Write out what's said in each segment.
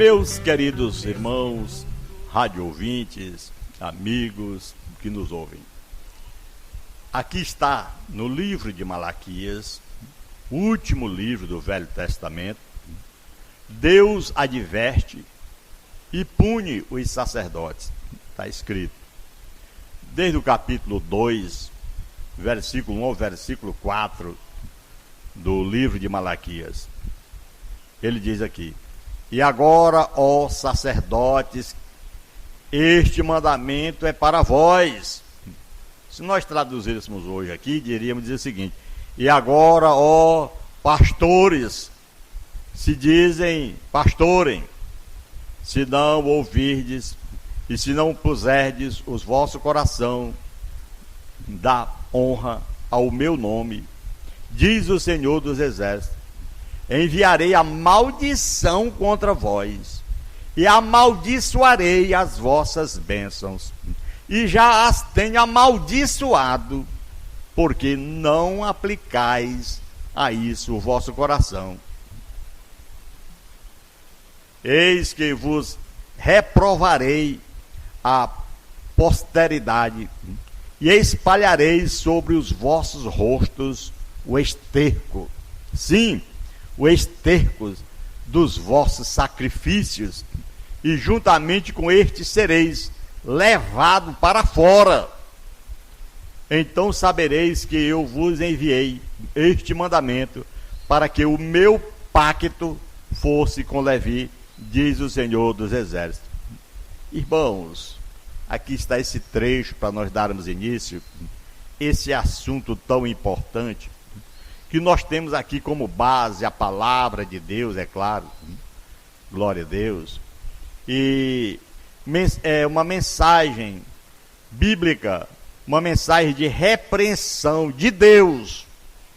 Meus queridos irmãos, rádio ouvintes, amigos que nos ouvem, aqui está no livro de Malaquias, o último livro do Velho Testamento. Deus adverte e pune os sacerdotes. Está escrito desde o capítulo 2, versículo 1 ao versículo 4 do livro de Malaquias. Ele diz aqui: e agora, ó sacerdotes, este mandamento é para vós. Se nós traduzíssemos hoje aqui, diríamos dizer o seguinte: e agora, ó pastores, se dizem pastorem, se não ouvirdes e se não puserdes o vosso coração da honra ao meu nome, diz o Senhor dos Exércitos, enviarei a maldição contra vós, e amaldiçoarei as vossas bênçãos, e já as tenho amaldiçoado, porque não aplicais a isso o vosso coração. Eis que vos reprovarei a posteridade, e espalharei sobre os vossos rostos o esterco. Sim, o esterco dos vossos sacrifícios, e juntamente com estes sereis levado para fora. Então sabereis que eu vos enviei este mandamento, para que o meu pacto fosse com Levi, diz o Senhor dos Exércitos. Irmãos, aqui está esse trecho para nós darmos início, esse assunto tão importante, que nós temos aqui como base a palavra de Deus, é claro, glória a Deus, e é uma mensagem bíblica, uma mensagem de repreensão de Deus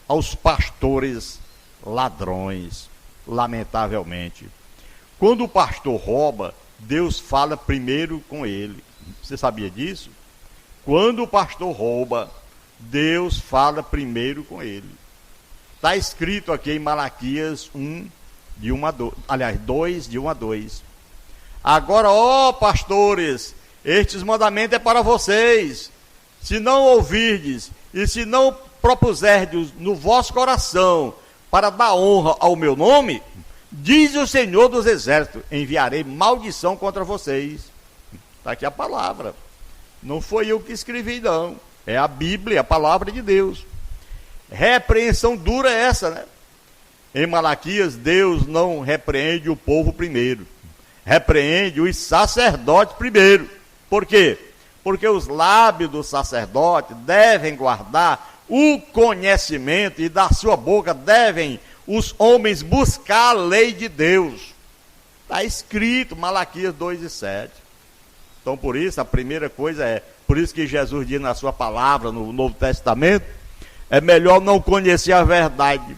aos pastores ladrões, lamentavelmente. Quando o pastor rouba, Deus fala primeiro com ele. Você sabia disso? Quando o pastor rouba, Deus fala primeiro com ele. Está escrito aqui em Malaquias 1, de 1 a 2, aliás, 2, de 1 a 2. Agora, ó pastores, estes mandamentos é para vocês. Se não ouvirdes e se não propuserdes no vosso coração para dar honra ao meu nome, diz o Senhor dos Exércitos, enviarei maldição contra vocês. Está aqui a palavra. Não foi eu que escrevi, não. É a Bíblia, a palavra de Deus. Repreensão dura é essa, né? Em Malaquias, Deus não repreende o povo primeiro. Repreende os sacerdotes primeiro. Por quê? Porque os lábios do sacerdote devem guardar o conhecimento, e da sua boca devem os homens buscar a lei de Deus. Está escrito, Malaquias 2 e 7. Então, por isso, a primeira coisa é, por isso que Jesus diz na sua palavra, no Novo Testamento, é melhor não conhecer a verdade,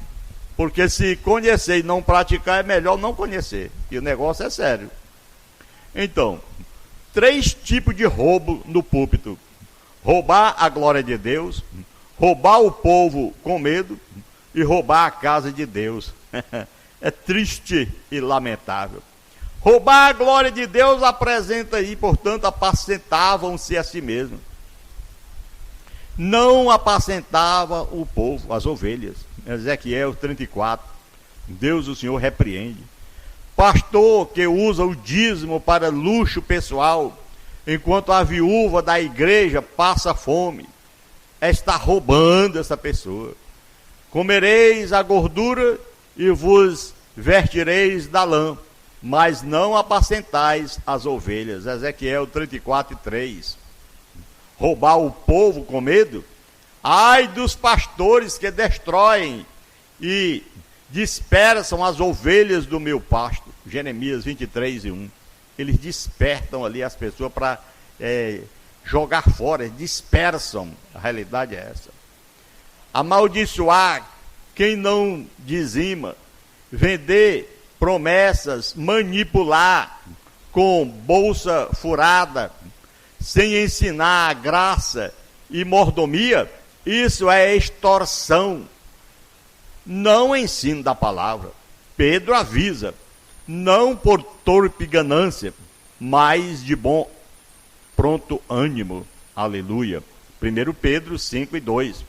porque se conhecer e não praticar, é melhor não conhecer, e o negócio é sério. Então, 3 tipos de roubo no púlpito: roubar a glória de Deus, roubar o povo com medo e roubar a casa de Deus. É triste e lamentável. Roubar a glória de Deus apresenta aí, portanto, apacentavam-se a si mesmos. Não apacentava o povo, as ovelhas. Ezequiel 34, Deus o Senhor repreende. Pastor que usa o dízimo para luxo pessoal, enquanto a viúva da igreja passa fome, está roubando essa pessoa. Comereis a gordura e vos vestireis da lã, mas não apacentais as ovelhas. Ezequiel 34 e 3. Roubar o povo com medo? Ai dos pastores que destroem e dispersam as ovelhas do meu pasto. Jeremias 23 e 1. Eles despertam ali as pessoas para jogar fora, eles dispersam. A realidade é essa. Amaldiçoar quem não dizima, vender promessas, manipular com bolsa furada, sem ensinar a graça e mordomia, isso é extorsão. Não ensino da palavra. Pedro avisa: não por torpe ganância, mas de bom pronto ânimo. Aleluia. 1 Pedro 5:2.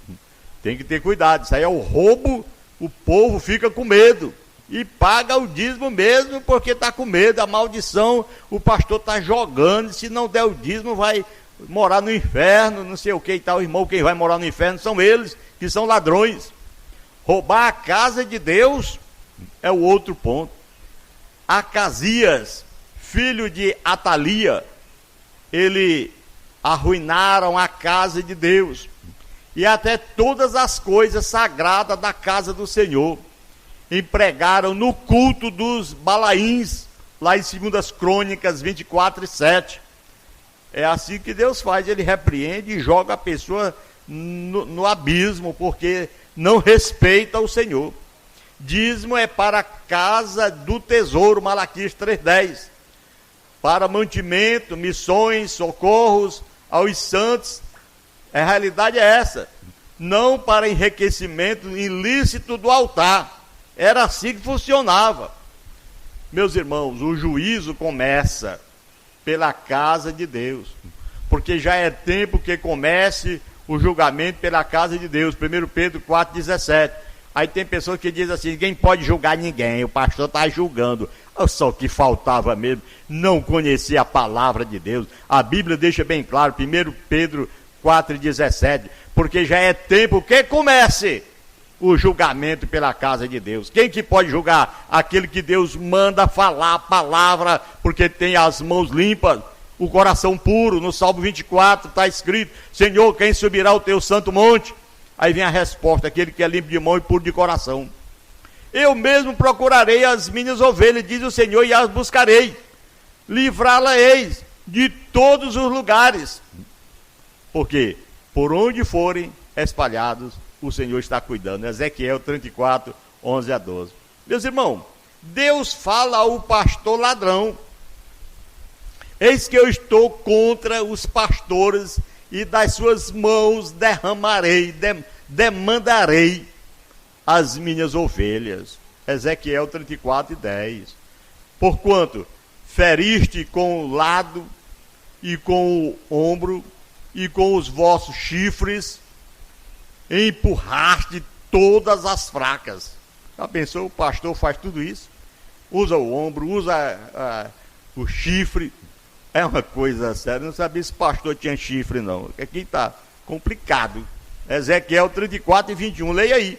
Tem que ter cuidado, isso aí é o roubo, o povo fica com medo e paga o dízimo mesmo porque está com medo, a maldição, o pastor está jogando, se não der o dízimo vai morar no inferno, não sei o que e tal. Irmão, quem vai morar no inferno são eles, que são ladrões. Roubar a casa de Deus é o outro ponto. Acasias, filho de Atalia, ele arruinaram a casa de Deus e até todas as coisas sagradas da casa do Senhor. Empregaram no culto dos Balaíns, lá em 2 Crônicas 24:7. É assim que Deus faz, ele repreende e joga a pessoa no abismo, porque não respeita o Senhor. Dízimo é para a casa do tesouro, Malaquias 3:10. Para mantimento, missões, socorros aos santos. A realidade é essa. Não para enriquecimento ilícito do altar. Era assim que funcionava. Meus irmãos, o juízo começa pela casa de Deus. Porque já é tempo que comece o julgamento pela casa de Deus. 1 Pedro 4:17. Aí tem pessoas que dizem assim: ninguém pode julgar ninguém, o pastor está julgando. Só que faltava mesmo não conhecer a palavra de Deus. A Bíblia deixa bem claro, 1 Pedro 4:17, porque já é tempo que comece o julgamento pela casa de Deus. Quem que pode julgar? Aquele que Deus manda falar a palavra, porque tem as mãos limpas, o coração puro. No Salmo 24 está escrito: Senhor, quem subirá ao teu santo monte? Aí vem a resposta: aquele que é limpo de mão e puro de coração. Eu mesmo procurarei as minhas ovelhas, diz o Senhor, e as buscarei. Livrá-la-eis de todos os lugares. Porque por onde forem espalhados, o Senhor está cuidando. Ezequiel 34:11-12. Meus irmãos, Deus fala ao pastor ladrão: eis que eu estou contra os pastores, e das suas mãos demandarei as minhas ovelhas. Ezequiel 34:10. Porquanto feriste com o lado e com o ombro e com os vossos chifres empurraste todas as fracas. Já pensou? O pastor faz tudo isso, usa o ombro, usa o chifre. É uma coisa séria. Não sabia se o pastor tinha chifre não. Aqui está complicado. Ezequiel 34:21, leia aí.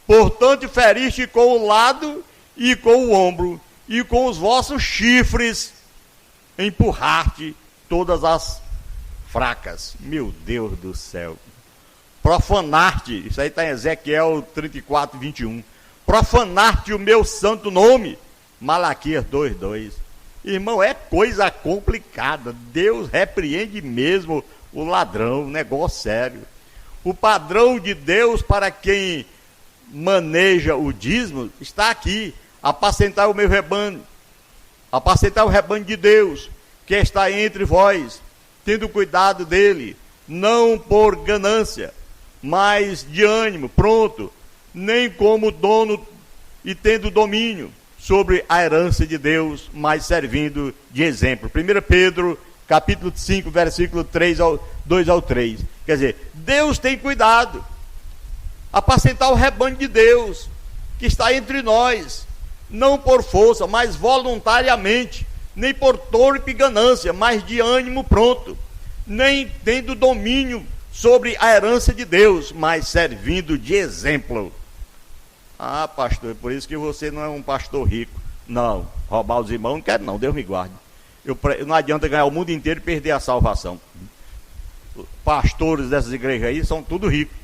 Portanto feriste com o lado e com o ombro e com os vossos chifres empurraste todas as fracas. Meu Deus do céu. Profanaste, isso aí está em Ezequiel 34:21. Profanaste o meu santo nome. Malaquias 2:2. Irmão, é coisa complicada. Deus repreende mesmo o ladrão, negócio sério. O padrão de Deus para quem maneja o dízimo está aqui: apacentar o meu rebanho, apacentar o rebanho de Deus, que está entre vós, tendo cuidado dele, não por ganância, mas de ânimo, pronto, nem como dono e tendo domínio sobre a herança de Deus, mas servindo de exemplo. 1 Pedro, capítulo 5, versículo 2 ao 3. Quer dizer, Deus tem cuidado, apacentar o rebanho de Deus, que está entre nós, não por força, mas voluntariamente, nem por torpe ganância, mas de ânimo pronto, nem tendo domínio sobre a herança de Deus, mas servindo de exemplo. Ah, pastor, é por isso que você não é um pastor rico. Não, roubar os irmãos não quero não, Deus me guarde. Não adianta ganhar o mundo inteiro e perder a salvação. Pastores dessas igrejas aí são tudo ricos.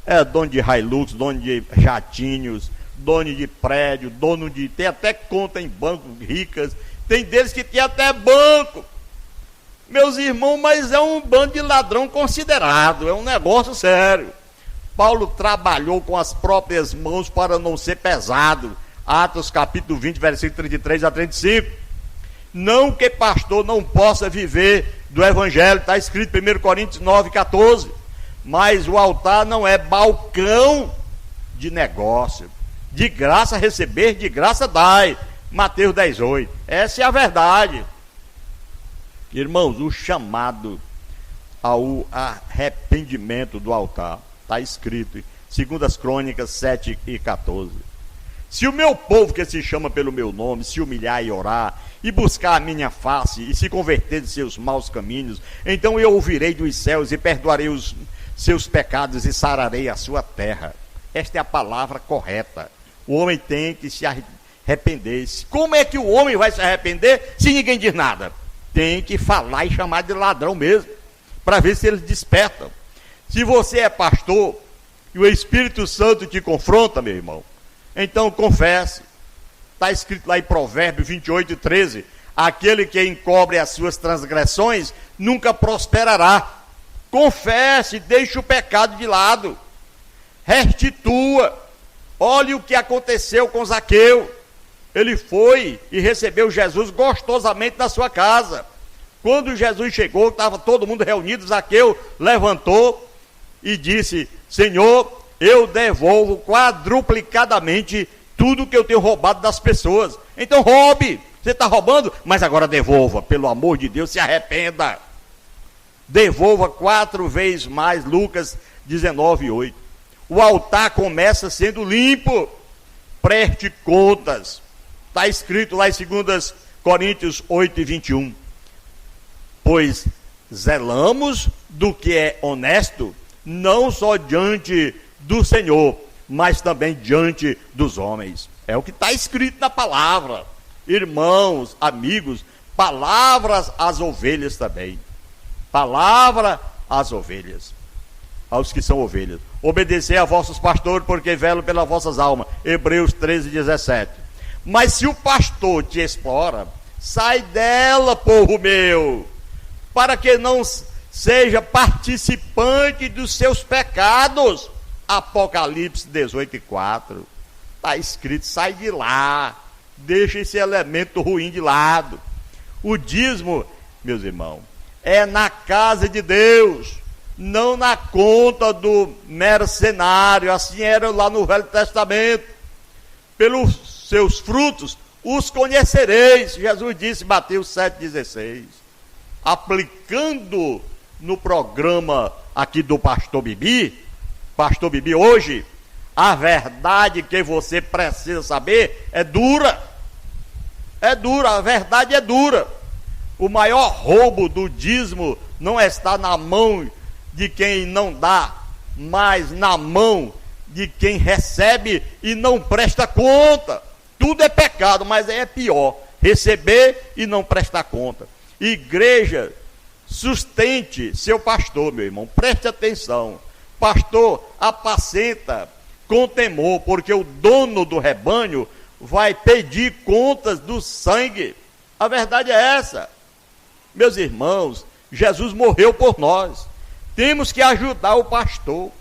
É dono de Hilux, dono de jatinhos, dono de prédio, tem até conta em banco ricas. Tem deles que tem até banco. Meus irmãos, mas é um bando de ladrão considerado, é um negócio sério. Paulo trabalhou com as próprias mãos para não ser pesado. Atos capítulo 20, versículo 33-35. Não que pastor não possa viver do evangelho, está escrito em 1 Coríntios 9:14. Mas o altar não é balcão de negócio. De graça receber, de graça dai. Mateus 10:8. Essa é a verdade. Irmãos, o chamado ao arrependimento do altar está escrito em 2 Crônicas 7:14. Se o meu povo, que se chama pelo meu nome, se humilhar e orar, e buscar a minha face, e se converter de seus maus caminhos, então eu ouvirei dos céus e perdoarei os seus pecados e sararei a sua terra. Esta é a palavra correta. O homem tem que se arrepender. Como é que o homem vai se arrepender se ninguém diz nada? Tem que falar e chamar de ladrão mesmo, para ver se eles despertam. Se você é pastor e o Espírito Santo te confronta, meu irmão, então confesse. Está escrito lá em Provérbios 28:13: aquele que encobre as suas transgressões nunca prosperará. Confesse, deixe o pecado de lado, restitua. Olhe o que aconteceu com Zaqueu. Ele foi e recebeu Jesus gostosamente na sua casa. Quando Jesus chegou, estava todo mundo reunido, Zaqueu levantou e disse: Senhor, eu devolvo quadruplicadamente tudo que eu tenho roubado das pessoas. Então roube. Você está roubando, mas agora devolva. Pelo amor de Deus, se arrependa. Devolva 4 vezes mais. Lucas 19:8. O altar começa sendo limpo. Preste contas. Está escrito lá em 2 Coríntios 8:21. Pois zelamos do que é honesto, não só diante do Senhor, mas também diante dos homens. É o que está escrito na palavra. Irmãos, amigos, palavras às ovelhas também. Palavra às ovelhas. Aos que são ovelhas. Obedecer a vossos pastores, porque velam pelas vossas almas. Hebreus 13:17. Mas se o pastor te explora, sai dela, povo meu, para que não seja participante dos seus pecados. Apocalipse 18:4. Está escrito, sai de lá, deixa esse elemento ruim de lado. O dízimo, meus irmãos, é na casa de Deus, não na conta do mercenário. Assim era lá no Velho Testamento. Pelos seus frutos os conhecereis. Jesus disse em Mateus 7:16. Aplicando no programa aqui do Pastor Bibi hoje, a verdade que você precisa saber é dura. É dura, a verdade é dura. O maior roubo do dízimo não está na mão de quem não dá, mas na mão de quem recebe e não presta conta. Tudo é pecado, mas é pior receber e não prestar conta. Igreja, sustente seu pastor, meu irmão, preste atenção. Pastor, apacenta com temor, porque o dono do rebanho vai pedir contas do sangue. A verdade é essa. Meus irmãos, Jesus morreu por nós. Temos que ajudar o pastor.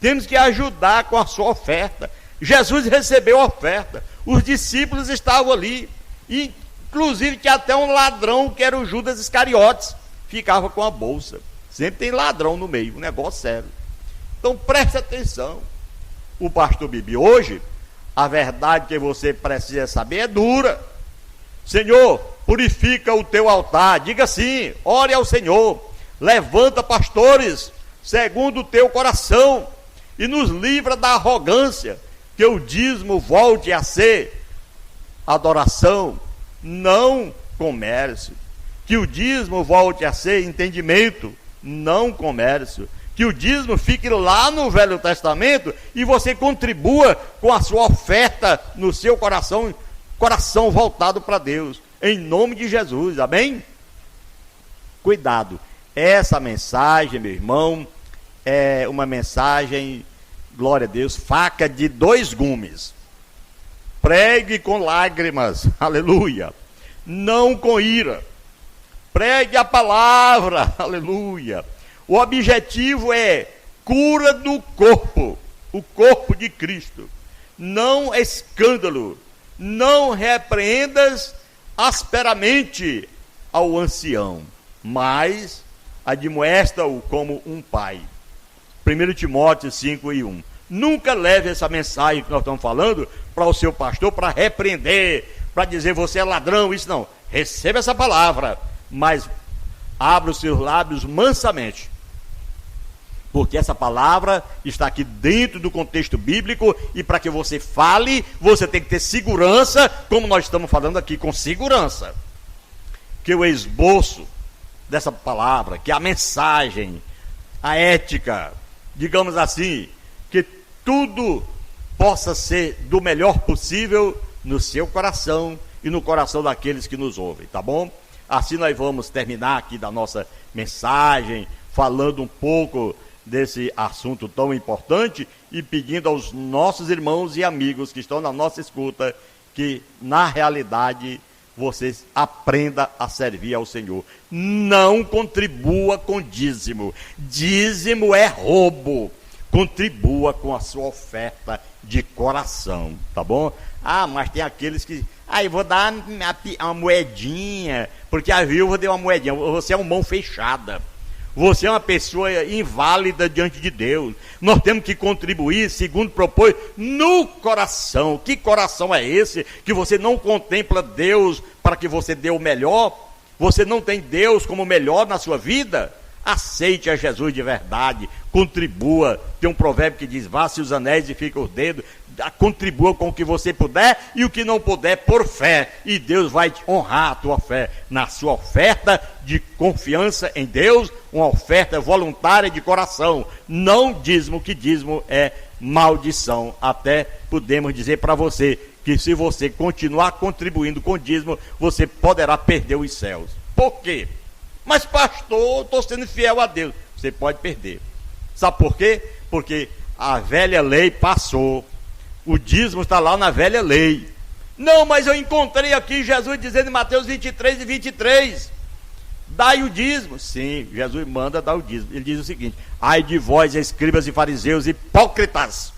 Temos que ajudar com a sua oferta. Jesus recebeu a oferta. Os discípulos estavam ali. Inclusive tinha até um ladrão, que era o Judas Iscariotes. Ficava com a bolsa. Sempre tem ladrão no meio, um negócio sério. Então preste atenção. O pastor Bibi hoje, a verdade que você precisa saber é dura. Senhor, purifica o teu altar. Diga assim, ore ao Senhor. Levanta pastores segundo o teu coração e nos livra da arrogância, que o dízimo volte a ser adoração, não comércio. Que o dízimo volte a ser entendimento, não comércio. Que o dízimo fique lá no Velho Testamento e você contribua com a sua oferta no seu coração, coração voltado para Deus, em nome de Jesus, amém? Cuidado, essa mensagem, meu irmão, é uma mensagem, glória a Deus, faca de 2 gumes. Pregue com lágrimas, aleluia, não com ira. Pregue a palavra, aleluia. O objetivo é cura do corpo, o corpo de Cristo. Não escândalo, não repreendas asperamente ao ancião, mas admoesta-o como um pai. 1 Timóteo 5:1. Nunca leve essa mensagem que nós estamos falando para o seu pastor para repreender, para dizer você é ladrão, isso não. Receba essa palavra, mas abra os seus lábios mansamente, porque essa palavra está aqui dentro do contexto bíblico, e para que você fale, você tem que ter segurança, como nós estamos falando aqui, com segurança, que o esboço dessa palavra, que a mensagem, a ética, digamos assim, que tudo possa ser do melhor possível no seu coração e no coração daqueles que nos ouvem, tá bom? Assim nós vamos terminar aqui da nossa mensagem, falando um pouco desse assunto tão importante e pedindo aos nossos irmãos e amigos que estão na nossa escuta que, na realidade, vocês aprendam a servir ao Senhor. Não contribua com dízimo. Dízimo é roubo. Contribua com a sua oferta de coração, tá bom? Ah, mas tem aqueles que... eu vou dar uma moedinha, porque a viúva deu uma moedinha. Você é uma mão fechada. Você é uma pessoa inválida diante de Deus. Nós temos que contribuir, segundo propôs, no coração. Que coração é esse? Que você não contempla Deus para que você dê o melhor? Você não tem Deus como melhor na sua vida? Aceite a Jesus de verdade, contribua. Tem um provérbio que diz: vá-se os anéis e fica os dedos. Contribua com o que você puder, e o que não puder, por fé, e Deus vai honrar a tua fé na sua oferta de confiança em Deus, uma oferta voluntária de coração, não dízimo, que dízimo é maldição. Até podemos dizer para você que se você continuar contribuindo com dízimo, você poderá perder os céus. Por quê? Mas pastor, estou sendo fiel a Deus. Você pode perder. Sabe por quê? Porque a velha lei passou. O dízimo está lá na velha lei. Não, mas eu encontrei aqui Jesus dizendo em Mateus 23 e 23: dai o dízimo. Sim, Jesus manda dar o dízimo. Ele diz o seguinte: ai de vós, escribas e fariseus hipócritas,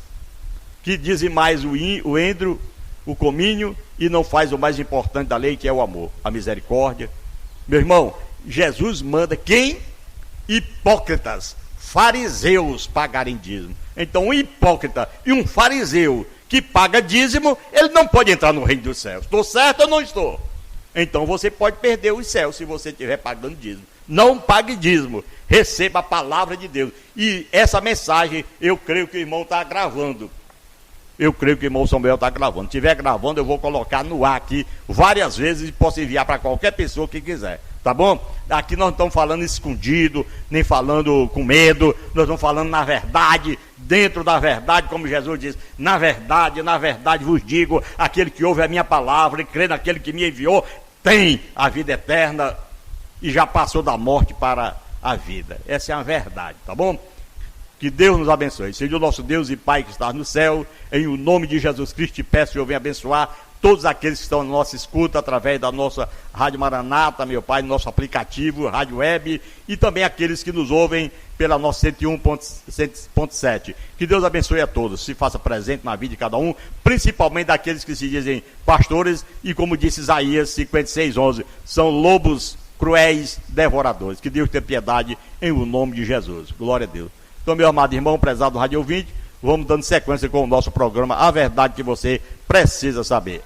que dizem mais o endro, o comínio, e não faz o mais importante da lei, que é o amor, a misericórdia. Meu irmão, Jesus manda quem? Hipócritas, fariseus pagarem dízimo. Então um hipócrita e um fariseu que paga dízimo, ele não pode entrar no reino dos céus. Estou certo ou não estou? Então você pode perder os céus se você estiver pagando dízimo. Não pague dízimo, receba a palavra de Deus. E essa mensagem, eu creio que o irmão está gravando. Eu creio que o irmão Samuel está gravando. Se estiver gravando, eu vou colocar no ar aqui várias vezes e posso enviar para qualquer pessoa que quiser. Tá bom? Aqui nós não estamos falando escondido, nem falando com medo, nós estamos falando na verdade, dentro da verdade, como Jesus diz: na verdade vos digo, aquele que ouve a minha palavra e crê naquele que me enviou, tem a vida eterna e já passou da morte para a vida. Essa é a verdade, tá bom? Que Deus nos abençoe. Seja o nosso Deus e Pai que está no céu, em o nome de Jesus Cristo, te peço que eu venha abençoar todos aqueles que estão na nossa escuta, através da nossa Rádio Maranata, meu Pai, no nosso aplicativo, Rádio Web, e também aqueles que nos ouvem pela nossa 101.7. Que Deus abençoe a todos, se faça presente na vida de cada um, principalmente daqueles que se dizem pastores, e como disse Isaías 56:11, são lobos cruéis, devoradores. Que Deus tenha piedade em o nome de Jesus. Glória a Deus. Então, meu amado irmão, prezado rádio ouvinte, vamos dando sequência com o nosso programa A Verdade que Você Precisa Saber.